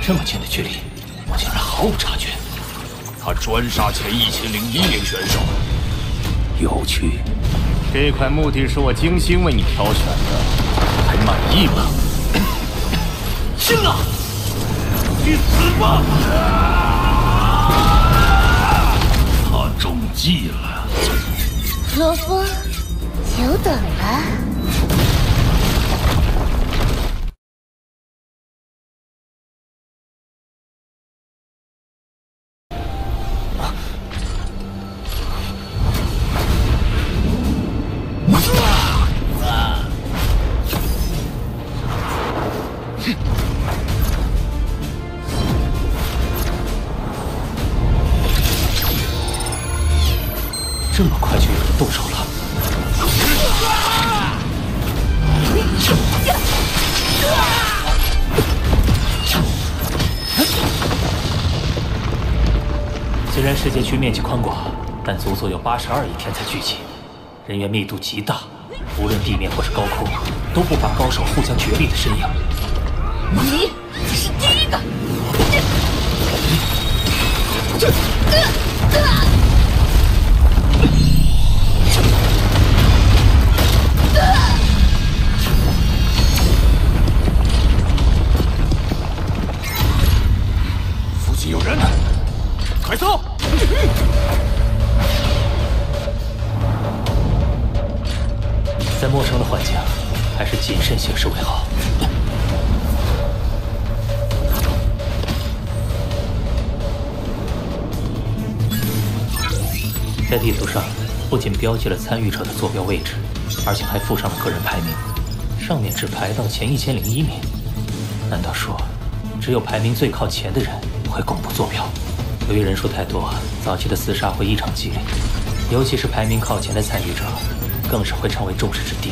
这么近的距离，我竟然毫无察觉。他专杀前1001名选手。有趣。这块墓地是我精心为你挑选的，还满意吗？信了，去死吧！他中计了。罗峰，久等了。这么快就有人动手了！虽然世界区面积宽广，但足足有82亿天才聚集，人员密度极大，无论地面或是高空，都不乏高手互相角力的身影。你是第一个！附近有人，快走！在陌生的环境，还是谨慎行事为好。在地图上不仅标记了参与者的坐标位置，而且还附上了个人排名，上面只排到前1001名。难道说，只有排名最靠前的人会公布坐标？由于人数太多，早期的厮杀会异常激烈，尤其是排名靠前的参与者，更是会成为众矢之的。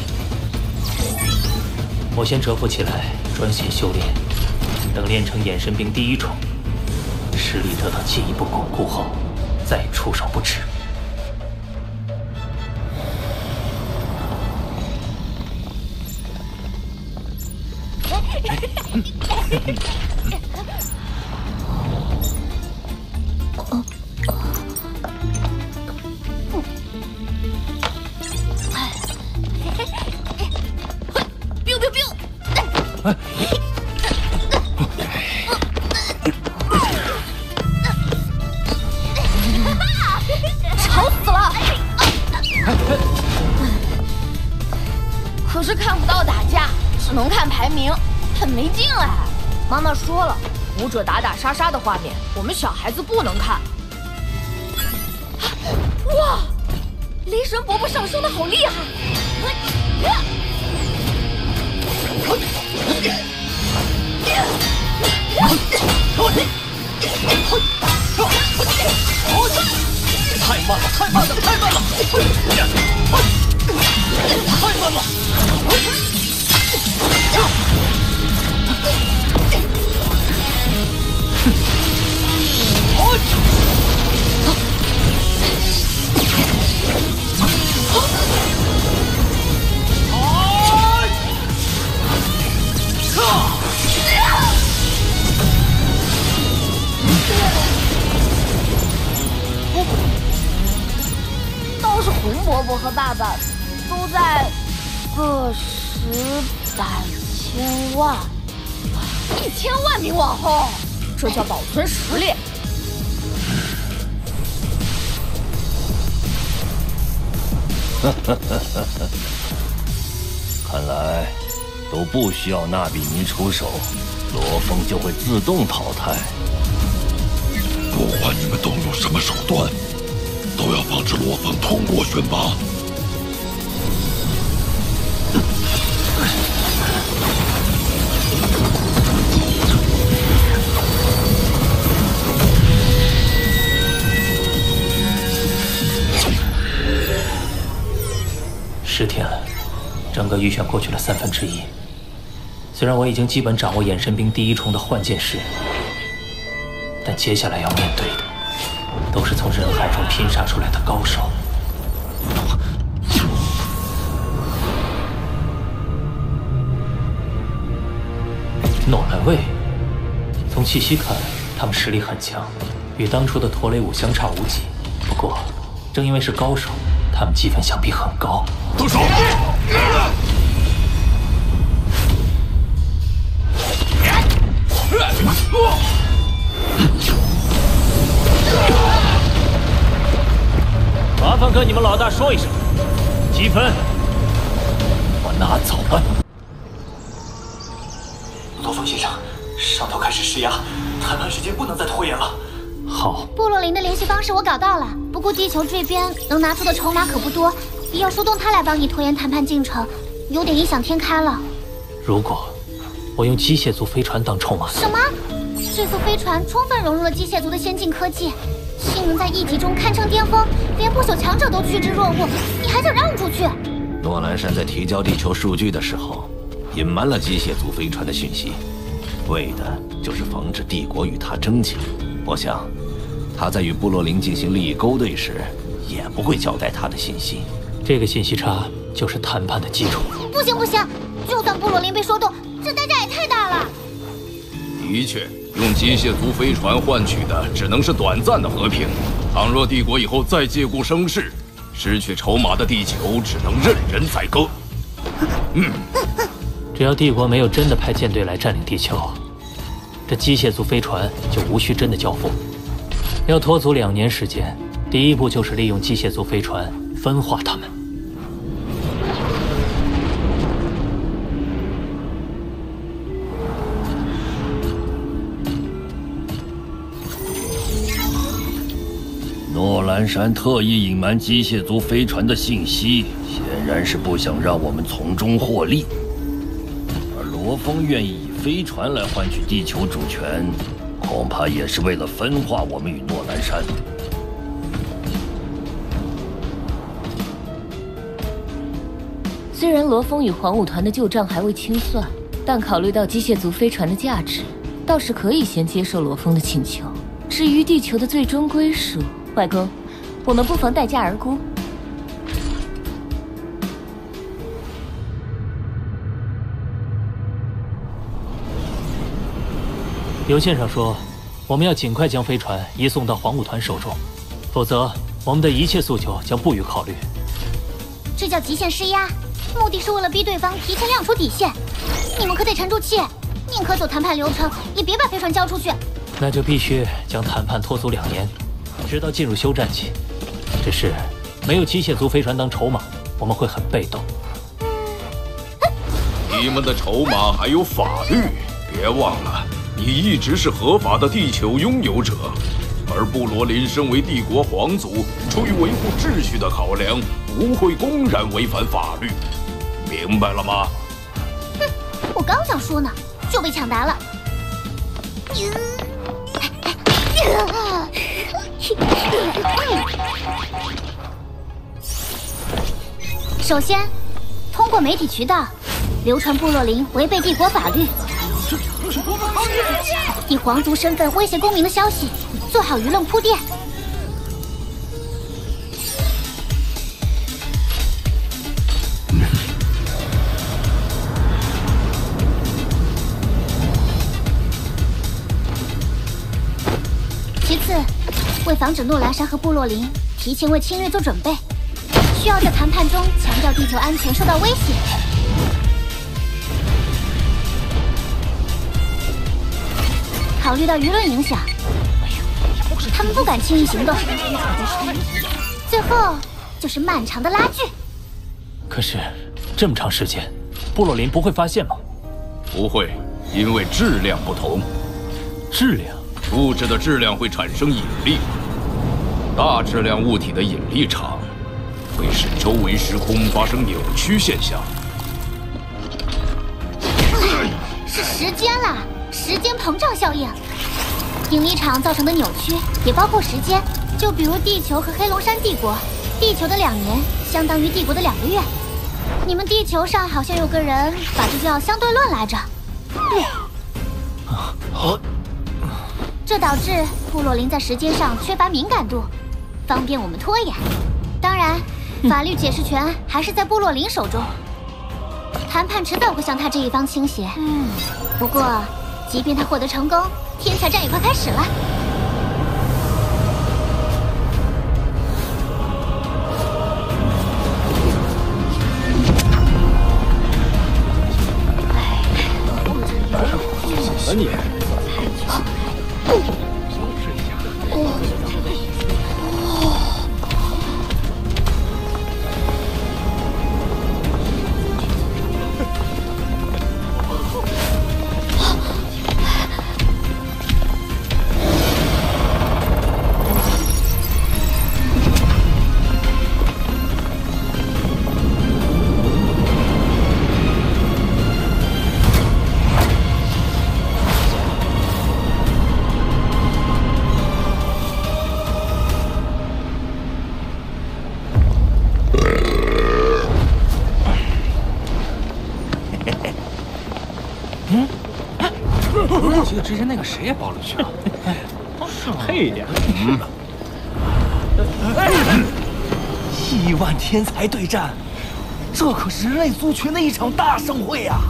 我先蛰伏起来，专心修炼，等练成眼神兵第1重，实力得到进一步巩固后，再出手不迟。吵死了！可是看不到打架，只能看排名，很没劲哎。妈妈说了，武者打打杀杀的画面，我们小孩子不能看。哇，雷神伯伯上升的好厉害！太慢了，太慢了，太慢了！太慢了！倒是红伯伯和爸爸都在个10、百、千万，1000万名往后，这叫保存实力。看来都不需要纳比尼出手，罗峰就会自动淘汰。不管你们动用什么手段，都要防止罗峰通过选拔。10天了，整个预选过去了1/3。虽然我已经基本掌握眼神兵第1重的幻剑式，但接下来要面对的都是从人海中拼杀出来的高手。诺兰卫从气息看，他们实力很强，与当初的驼雷武相差无几。不过，正因为是高手，他们积分想必很高。动手！麻烦跟你们老大说一声，积分我拿走了。罗峰先生，上头开始施压，谈判时间不能再拖延了。好，部落灵的联系方式我搞到了，不过地球这边能拿出的筹码可不多，要说动他来帮你拖延谈判进程，有点异想天开了。如果我用机械族飞船当筹码，什么？这艘飞船充分融入了机械族的先进科技，性能在1级中堪称巅峰，连不朽强者都趋之若鹜，你还想让出去？诺兰山在提交地球数据的时候，隐瞒了机械族飞船的讯息，为的就是防止帝国与他争抢。我想，他在与部落灵进行利益勾兑时，也不会交代他的信息。这个信息差就是谈判的基础。不行不行，就算部落灵被说动，这代价也太大了。的确，用机械族飞船换取的只能是短暂的和平。倘若帝国以后再借故生事，失去筹码的地球只能任人宰割。只要帝国没有真的派舰队来占领地球，这机械族飞船就无需真的交付。要拖足2年时间，第一步就是利用机械族飞船分化他们。诺兰山特意隐瞒机械族飞船的信息，显然是不想让我们从中获利。而罗峰愿意以飞船来换取地球主权，恐怕也是为了分化我们与诺兰山。虽然罗峰与黄武团的旧账还未清算，但考虑到机械族飞船的价值，倒是可以先接受罗峰的请求。至于地球的最终归属，外公，我们不妨待价而沽。邮件上说，我们要尽快将飞船移送到黄武团手中，否则我们的一切诉求将不予考虑。这叫极限施压，目的是为了逼对方提前亮出底线。你们可得沉住气，宁可走谈判流程，也别把飞船交出去。那就必须将谈判拖足2年，直到进入休战期。只是没有机械族飞船当筹码，我们会很被动。你们的筹码还有法律，别忘了，你一直是合法的地球拥有者，而布罗林身为帝国皇族，出于维护秩序的考量，不会公然违反法律，明白了吗？哼，我刚想说呢，就被抢答了。首先，通过媒体渠道流传部落灵违背帝国法律，以皇族身份威胁公民的消息，做好舆论铺垫。其次，为防止诺兰山和部落灵提前为侵略做准备，需要在谈判中强调地球安全受到威胁。考虑到舆论影响，他们不敢轻易行动。最后就是漫长的拉锯。可是这么长时间，部落林不会发现吗？不会，因为质量不同。质量？物质的质量会产生引力，大质量物体的引力场会使周围时空发生扭曲现象。是时间啦，时间膨胀效应。引力场造成的扭曲也包括时间，就比如地球和黑龙山帝国，地球的2年相当于帝国的2个月。你们地球上好像有个人把这叫相对论来着。这导致部落灵在时间上缺乏敏感度，方便我们拖延。当然，法律解释权还是在部落灵手中，谈判迟早会向他这一方倾斜。不过，即便他获得成功，天才战也快开始了。你。记得之前那个谁也报了去了，配点。亿万天才对战，这可是人类族群的一场大盛会呀！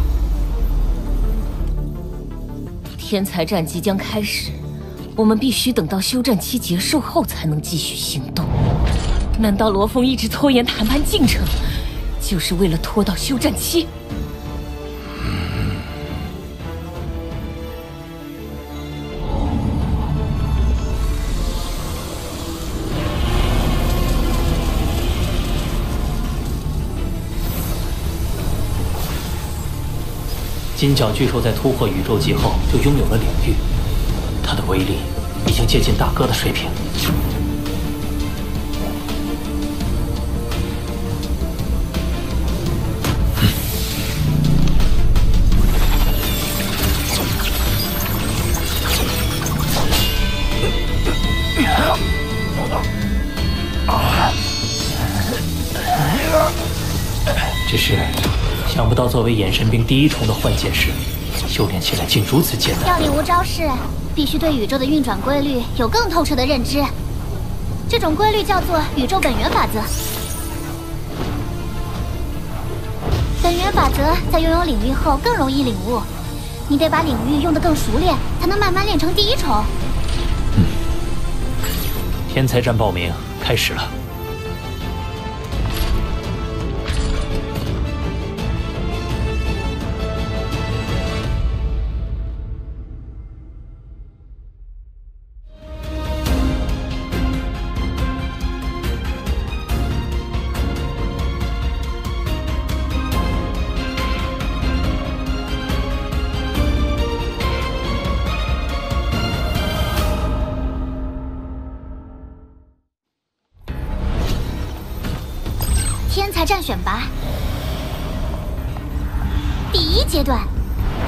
天才战即将开始，我们必须等到休战期结束后才能继续行动。难道罗峰一直拖延谈判进程，就是为了拖到休战期？金角巨兽在突破宇宙级后就拥有了领域，它的威力已经接近大哥的水平。只是想不到，作为眼神兵第一重的幻剑士，修炼起来竟如此艰难。要领悟招式，必须对宇宙的运转规律有更透彻的认知。这种规律叫做宇宙本源法则。本源法则在拥有领域后更容易领悟，你得把领域用得更熟练，才能慢慢练成第一重。天才战报名开始了。天才战选拔第一阶段，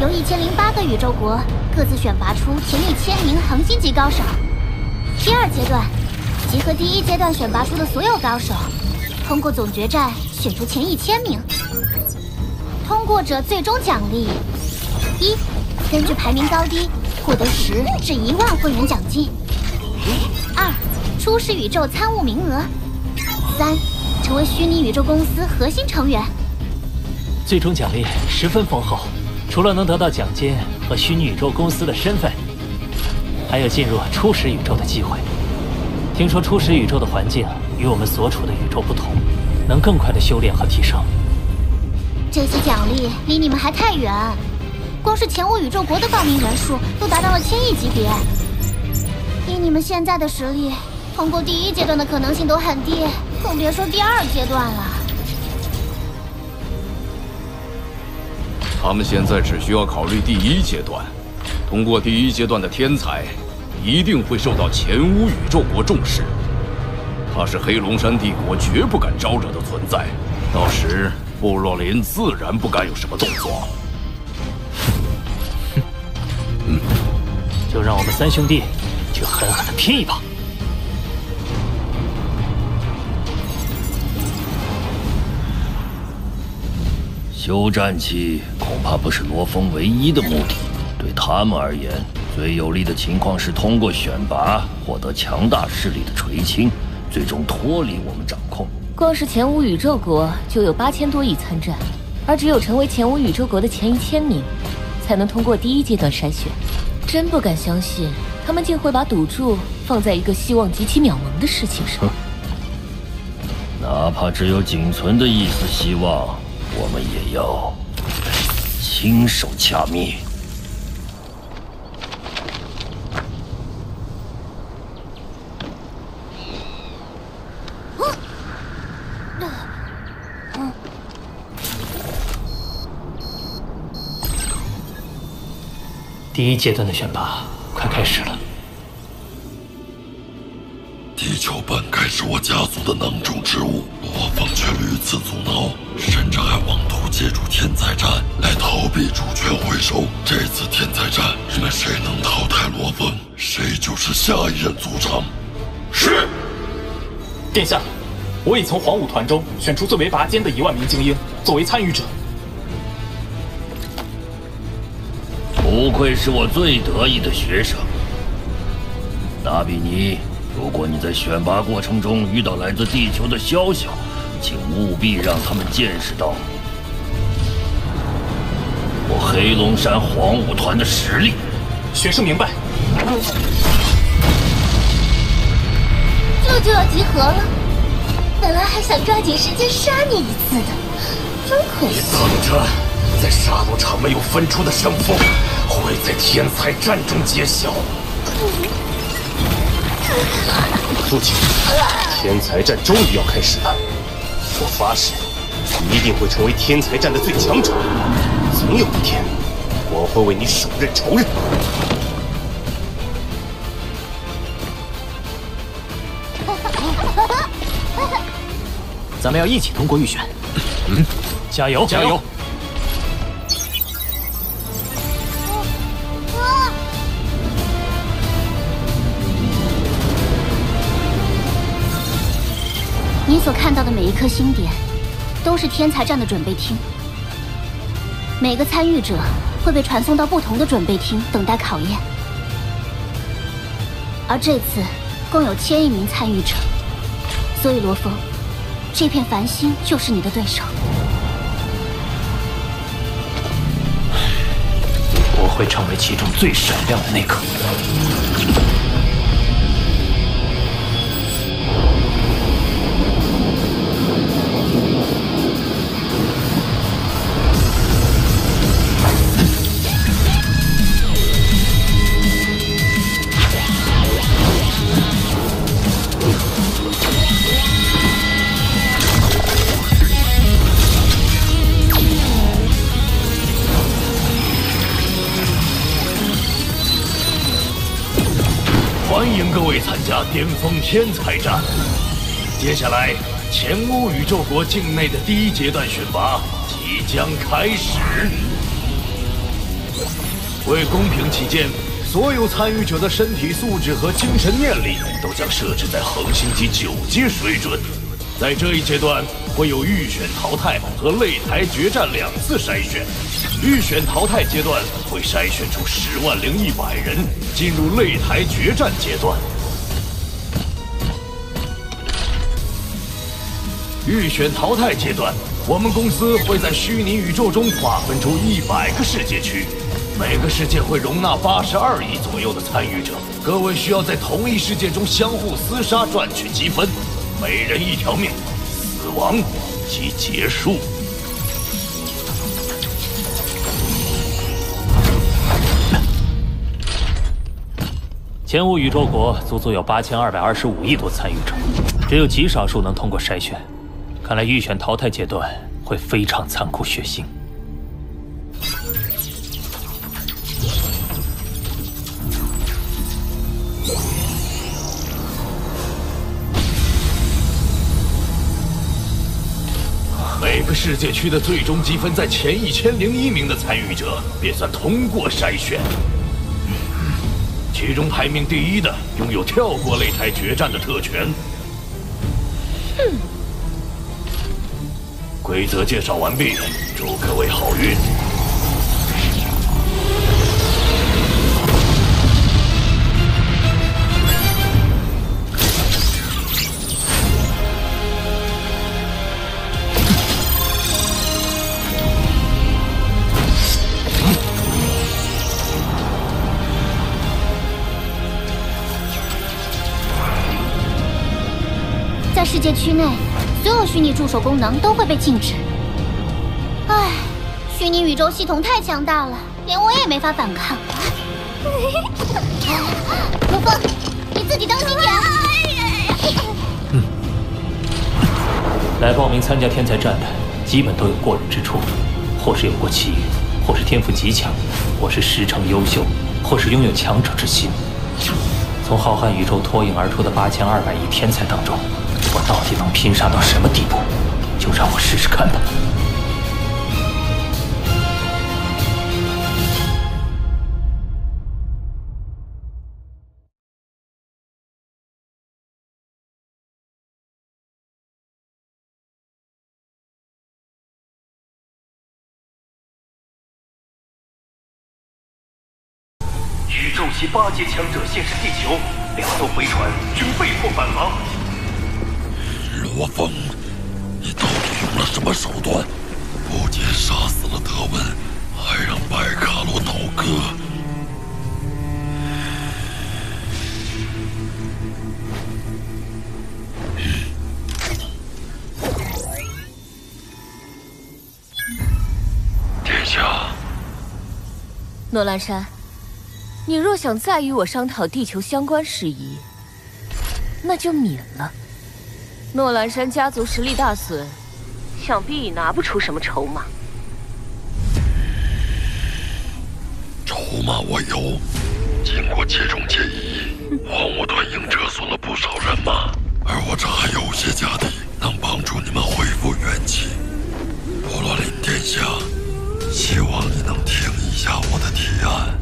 由1008个宇宙国各自选拔出前1000名恒星级高手。第二阶段，集合第一阶段选拔出的所有高手，通过总决战选出前1000名。通过者最终奖励：一、根据排名高低获得10至1万会员奖金；二、初始宇宙参悟名额；三、成为虚拟宇宙公司核心成员。最终奖励十分丰厚，除了能得到奖金和虚拟宇宙公司的身份，还有进入初始宇宙的机会。听说初始宇宙的环境与我们所处的宇宙不同，能更快的修炼和提升。这些奖励离你们还太远，光是前5宇宙国的报名人数都达到了1000亿级别。以你们现在的实力，通过第一阶段的可能性都很低，更别说第二阶段了。他们现在只需要考虑第一阶段，通过第一阶段的天才，一定会受到前5宇宙国重视。他是黑龙山帝国绝不敢招惹的存在，到时部落林自然不敢有什么动作。就让我们3兄弟去狠狠的拼一把。休战期恐怕不是罗峰唯一的目的，对他们而言，最有利的情况是通过选拔获得强大势力的垂青，最终脱离我们掌控。光是前5宇宙国就有8000多亿参战，而只有成为前5宇宙国的前1000名，才能通过第1阶段筛选。真不敢相信，他们竟会把赌注放在一个希望极其渺茫的事情上。哪怕只有仅存的一丝希望，我们也要亲手掐灭。第1阶段的选拔快开始了。地球本该是我家族的囊中之物，罗峰却屡次阻挠，甚至还妄图借助天才战来逃避主权回收。这次天才战，你们谁能淘汰罗峰，谁就是下一任族长。是。殿下，我已从黄武团中选出最为拔尖的1万名精英作为参与者。不愧是我最得意的学生，达比尼。如果你在选拔过程中遇到来自地球的宵小，请务必让他们见识到我黑龙山黄武团的实力。学生明白。这就要集合了，本来还想抓紧时间杀你一次的，真可惜。你等着，在杀戮场没有分出的胜负，会在天才战中揭晓。父亲，天才战终于要开始了，我发誓，你一定会成为天才战的最强者。总有一天，我会为你手刃仇人。咱们要一起通过预选。加油！加油！你所看到的每一颗星点，都是天才战的准备厅。每个参与者会被传送到不同的准备厅，等待考验。而这次共有1000亿名参与者，所以罗峰，这片繁星就是你的对手。我会成为其中最闪亮的那个。欢迎各位参加巅峰天才战。接下来，前乌宇宙国境内的第1阶段选拔即将开始。为公平起见，所有参与者的身体素质和精神念力都将设置在恒星级9阶水准。在这一阶段，会有预选淘汰和擂台决战2次筛选。预选淘汰阶段会筛选出100100人，进入擂台决战阶段。预选淘汰阶段，我们公司会在虚拟宇宙中划分出100个世界区，每个世界会容纳82亿左右的参与者。各位需要在同一世界中相互厮杀，赚取积分，每人1条命，死亡即结束。前无宇宙国足足有8225亿多参与者，只有极少数能通过筛选。看来预选淘汰阶段会非常残酷血腥。每个世界区的最终积分在前1001名的参与者便算通过筛选。其中排名第1的拥有跳过擂台决战的特权。规则介绍完毕，祝各位好运。世界区内，所有虚拟助手功能都会被禁止。唉，虚拟宇宙系统太强大了，连我也没法反抗。罗峰，你自己当心点。来报名参加天才战的，基本都有过人之处，或是有过奇遇，或是天赋极强，或是师承优秀，或是拥有强者之心。从浩瀚宇宙脱颖而出的8200亿天才当中，我到底能拼杀到什么地步？就让我试试看吧。宇宙系8阶强者现身地球，2艘飞船均被迫返航。罗峰，你到底用了什么手段？不仅杀死了德文，还让白卡罗倒戈。殿下，诺兰山。你若想再与我商讨地球相关事宜，那就免了。诺兰山家族实力大损，想必已拿不出什么筹码。筹码我有，经过接踵解疑，荒芜团营折损了不少人马，而我这还有些家底，能帮助你们恢复元气。布罗林殿下，希望你能听一下我的提案。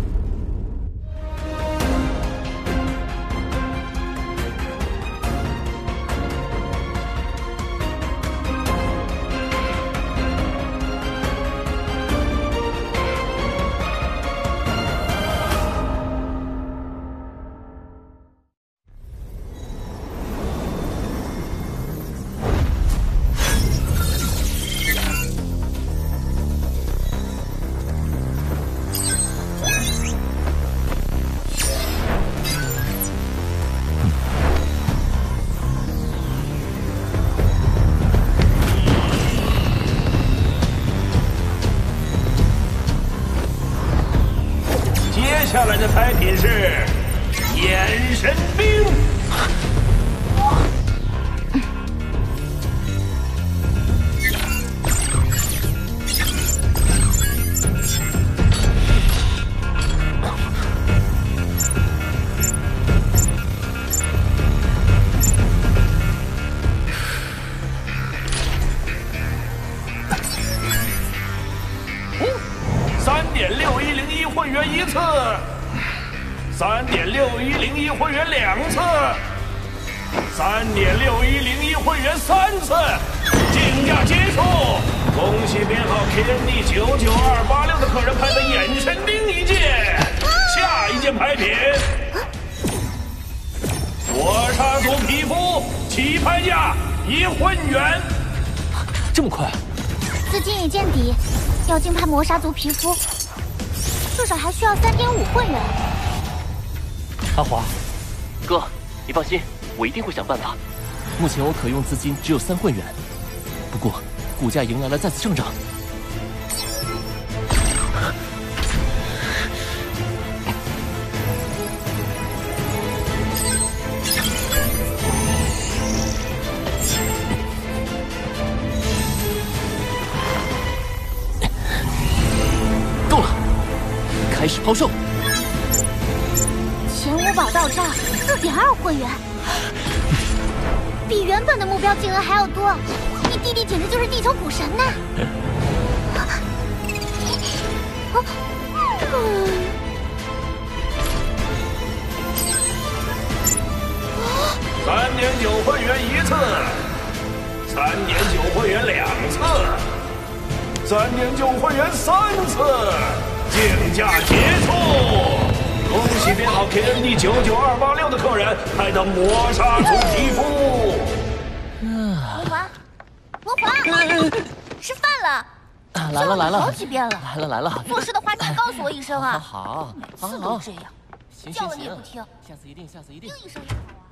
接下来的牌品是眼神兵。3.6101会员1次，3.6101会员2次，3.6101会员3次，竞价结束。恭喜编号 KND99286的客人拍的眼神兵一件，下一件牌品，磨砂族皮肤，起拍价1混元。这么快？资金已见底，要竞拍磨砂族皮肤，至少还需要3.5混元。阿华，哥，你放心，我一定会想办法。目前我可用资金只有3混元，不过股价迎来了再次上涨。够了，开始抛售。前5宝到账4.2混元，比原本的目标金额还要多。你弟弟简直就是地球股神呐！3.9混元1次，3.9混元2次，3.9混元3次，竞价结束。恭喜编号 KND99286的客人拍到磨砂族皮肤。魔皇，吃饭了。来了来了，好几遍了。来了。做事的话，你告诉我一声啊。好，每次都这样，叫了你也不听。下次一定。应一声也好啊。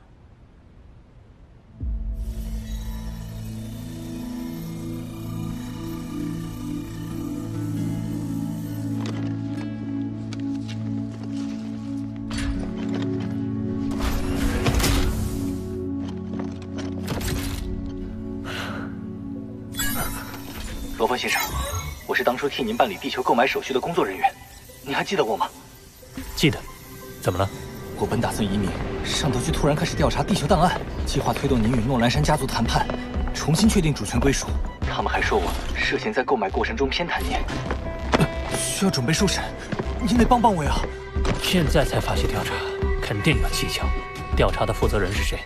罗峰先生，我是当初替您办理地球购买手续的工作人员，您还记得我吗？记得。怎么了？我本打算移民，上头却突然开始调查地球档案，计划推动您与诺兰山家族谈判，重新确定主权归属。他们还说我涉嫌在购买过程中偏袒您，需要准备受审，您得帮帮我呀！现在才发起调查，肯定有蹊跷。调查的负责人是谁？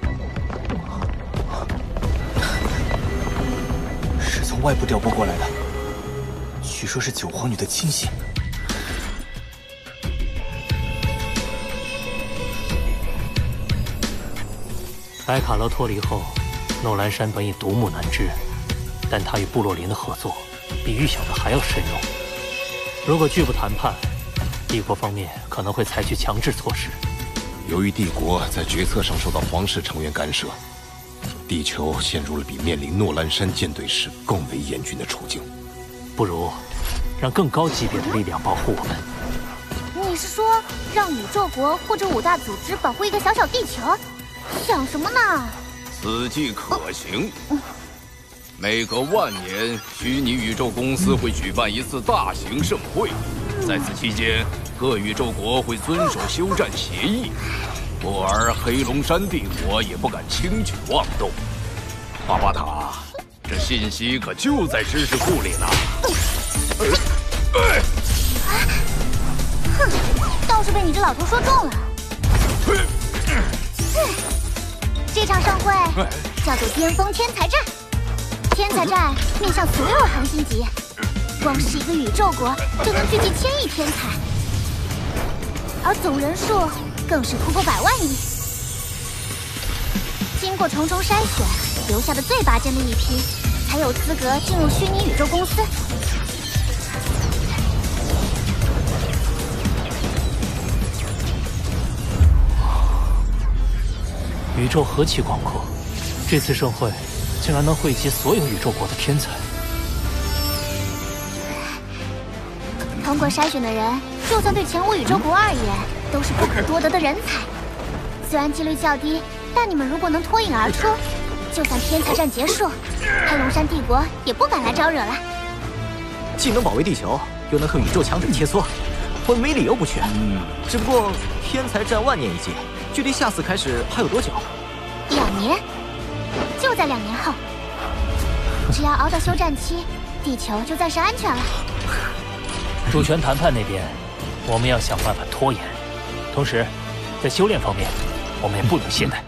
是从外部调拨过来的，据说是九皇女的亲信。白卡罗脱离后，诺兰山本已独木难支，但他与部落林的合作比预想的还要深入。如果拒不谈判，帝国方面可能会采取强制措施。由于帝国在决策上受到皇室成员干涉，地球陷入了比面临诺兰山舰队时更为严峻的处境。不如让更高级别的力量保护我们。你是说让宇宙国或者5大组织保护一个小小地球？想什么呢？此计可行。每隔10000年，虚拟宇宙公司会举办一次大型盛会，在此期间，各宇宙国会遵守休战协议，故而黑龙山帝国也不敢轻举妄动。巴巴塔，这信息可就在知识库里呢。哼，倒是被你这老头说中了。这场盛会叫做巅峰天才战，天才战面向所有恒星级，光是一个宇宙国就能聚集1000亿天才，而总人数更是突破100万亿。经过重重筛选，留下的最拔尖的一批，才有资格进入虚拟宇宙公司。宇宙何其广阔，这次盛会竟然能汇集所有宇宙国的天才。通过筛选的人，就算对前5宇宙国而言，都是不可多得的人才。虽然几率较低，但你们如果能脱颖而出，就算天才战结束，黑龙山帝国也不敢来招惹了。既能保卫地球，又能和宇宙强者切磋，我们没理由不去。只不过天才战10000年一届，距离下次开始还有多久？2年，就在2年后。只要熬到休战期，地球就暂时安全了。主权谈判那边，我们要想办法拖延。同时，在修炼方面，我们也不能懈怠。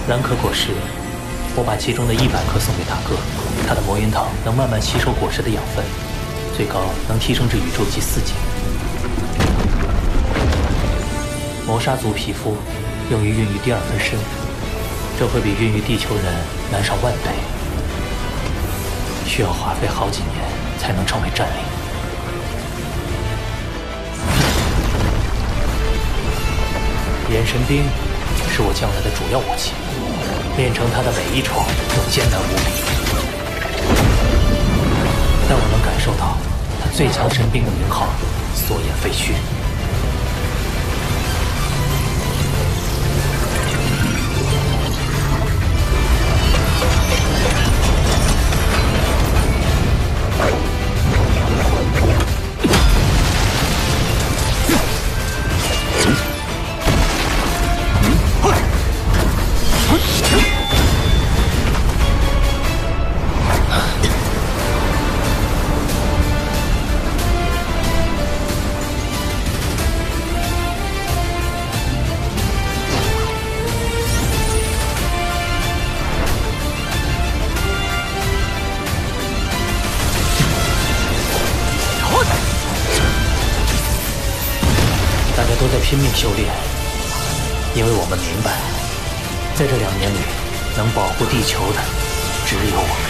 蓝可果实，我把其中的100颗送给大哥。他的魔云糖能慢慢吸收果实的养分，最高能提升至宇宙级4级。磨砂族皮肤用于孕育第2分身，这会比孕育地球人难上10000倍，需要花费好几年才能成为战力。眼神冰是我将来的主要武器，练成它的每一重都艰难无比。但我能感受到他最强神兵的名号所言废墟。都在拼命修炼，因为我们明白，在这2年里，能保护地球的只有我。